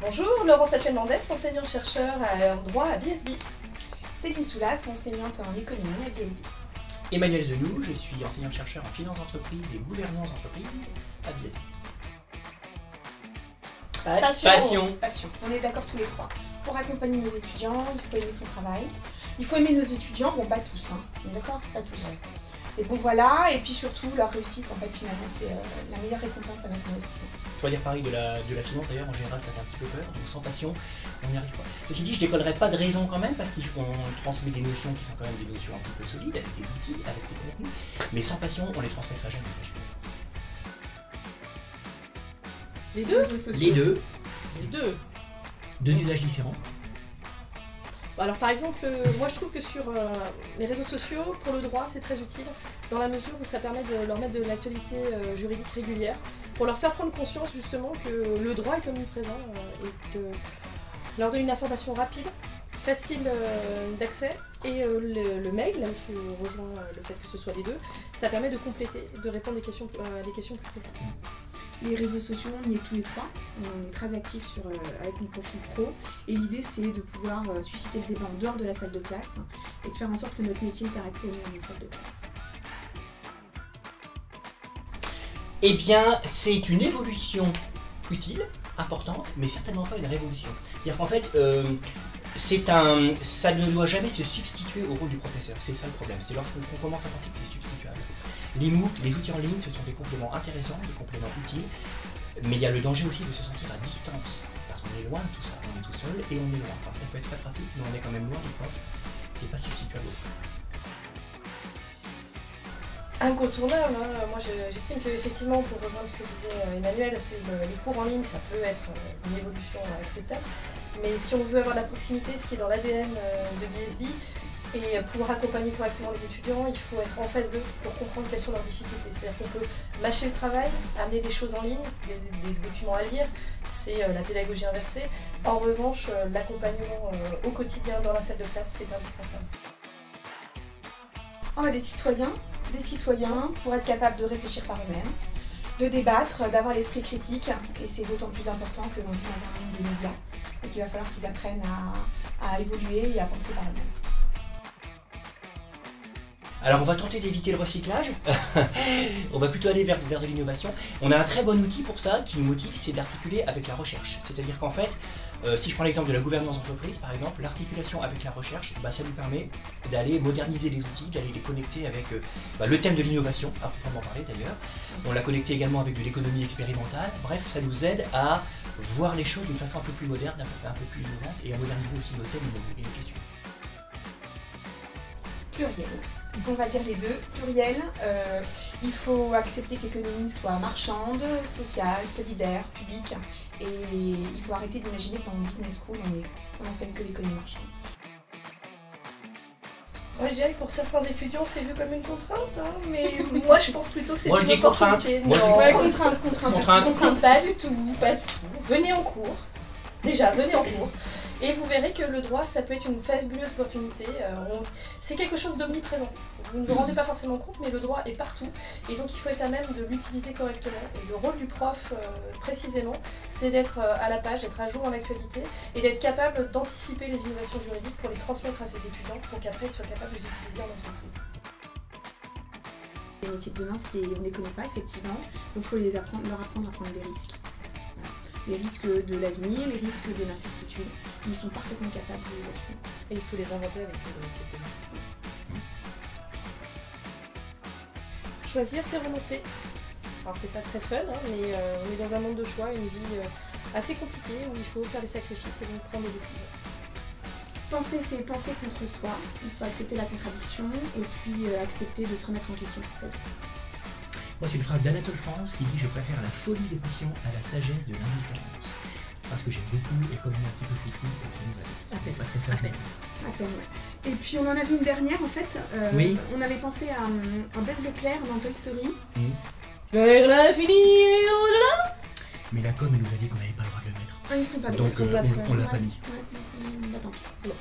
Bonjour, Laurence Mendès, enseignant-chercheur en droit à BSB. Céline Soulas, enseignante en économie à BSB. Emmanuel Zenou, je suis enseignant-chercheur en finance d'entreprise et gouvernance d'entreprise à BSB. Passion. On est d'accord tous les trois. Pour accompagner nos étudiants, il faut aimer son travail. Il faut aimer nos étudiants, bon pas tous, hein. On est d'accord? Pas tous. Ouais. Et bon voilà, et puis surtout leur réussite, en fait finalement c'est la meilleure récompense à notre investissement. Je dois dire pareil de la finance d'ailleurs, en général ça fait un petit peu peur, donc sans passion, on n'y arrive pas. Ceci dit, je décollerai pas de raison quand même, parce qu'on transmet des notions qui sont quand même des notions un petit peu solides, avec des outils, avec des contenus, mais sans passion, on les transmettra jamais, ça je peux. Les deux? Les deux. Les deux. Deux usages différents. Alors par exemple, moi je trouve que sur les réseaux sociaux, pour le droit, c'est très utile, dans la mesure où ça permet de leur mettre de l'actualité juridique régulière, pour leur faire prendre conscience justement que le droit est omniprésent et que ça leur donne une information rapide, facile d'accès, et le mail, là où je rejoins le fait que ce soit les deux, ça permet de compléter, de répondre à des questions plus précises. Les réseaux sociaux, on y est tous les trois, on est très actifs avec nos profils pro, et l'idée c'est de pouvoir susciter le débat en dehors de la salle de classe et de faire en sorte que notre métier ne s'arrête pas au niveau d'une salle de classe. Eh bien, c'est une évolution utile, importante, mais certainement pas une révolution. C'est-à-dire qu'en fait, ça ne doit jamais se substituer au rôle du professeur. C'est ça le problème, c'est lorsqu'on commence à penser que c'est substituable. Les MOOC, les outils en ligne, ce sont des compléments intéressants, des compléments utiles, mais il y a le danger aussi de se sentir à distance, parce qu'on est loin de tout ça, on est tout seul et on est loin. Alors ça peut être très pratique, mais on est quand même loin du prof, c'est pas substituable. Incontournable, hein. Moi j'estime qu'effectivement, pour rejoindre ce que disait Emmanuel, les cours en ligne, ça peut être une évolution acceptable, mais si on veut avoir de la proximité, ce qui est dans l'ADN de BSB, et pouvoir accompagner correctement les étudiants, il faut être en phase d'eux pour comprendre quelles sont leurs difficultés. C'est-à-dire qu'on peut mâcher le travail, amener des choses en ligne, des documents à lire, c'est la pédagogie inversée. En revanche, l'accompagnement au quotidien dans la salle de classe, c'est indispensable. On a des citoyens pour être capables de réfléchir par eux-mêmes, de débattre, d'avoir l'esprit critique, et c'est d'autant plus important que l'on vit dans un monde de médias, et qu'il va falloir qu'ils apprennent à évoluer et à penser par eux-mêmes. Alors on va tenter d'éviter le recyclage, on va plutôt aller vers de l'innovation. On a un très bon outil pour ça qui nous motive, c'est d'articuler avec la recherche. C'est-à-dire qu'en fait, si je prends l'exemple de la gouvernance d'entreprise par exemple, l'articulation avec la recherche, ça nous permet d'aller moderniser les outils, d'aller les connecter avec le thème de l'innovation, à proprement parler d'ailleurs. On l'a connecté également avec de l'économie expérimentale. Bref, ça nous aide à voir les choses d'une façon un peu plus moderne, un peu plus innovante, et à moderniser aussi nos thèmes et nos questions. Pluriel. On va dire les deux. Pluriel, il faut accepter que l'économie soit marchande, sociale, solidaire, publique, et il faut arrêter d'imaginer que dans le business school, on n'enseigne que l'économie marchande. Moi je dirais que pour certains étudiants c'est vu comme une contrainte, hein, mais moi je pense plutôt que c'est une contrainte. opportunité. Contrainte, pas du tout. Venez en cours. Déjà, venez en cours. Et vous verrez que le droit, ça peut être une fabuleuse opportunité. C'est quelque chose d'omniprésent. Vous ne vous rendez pas forcément compte, mais le droit est partout. Et donc il faut être à même de l'utiliser correctement. Et le rôle du prof, précisément, c'est d'être à la page, d'être à jour dans l'actualité et d'être capable d'anticiper les innovations juridiques pour les transmettre à ses étudiants pour qu'après ils soient capables de les utiliser en entreprise. Les métiers de demain, on ne les connaît pas effectivement, donc il faut leur apprendre à prendre des risques. Les risques de l'avenir, les risques de l'incertitude, ils sont parfaitement capables de les assumer. Et il faut les inventer avec le métier de demain. Choisir, c'est renoncer. Alors c'est pas très fun, hein, mais on est dans un monde de choix, une vie assez compliquée où il faut faire des sacrifices et donc prendre des décisions. Penser, c'est penser contre soi. Il faut accepter la contradiction et puis accepter de se remettre en question pour sa vie. Moi, c'est une phrase d'Anatole France qui dit « Je préfère la folie des passions à la sagesse de l'indifférence ». Parce que j'aime beaucoup et comme on est un petit peu foufou, donc ça nous va. À peine. Pas très sage. À peine, ouais. Et puis on en a vu une dernière en fait. Oui. On avait pensé à un Buzz l'éclair dans Toy Story. Vers l'infini et au-delà. Mais la com, elle nous a dit qu'on n'avait pas le droit de le mettre. Ah, ils sont pas donc drôles, on l'a pas mis. Ouais, bah tant pis. Bon.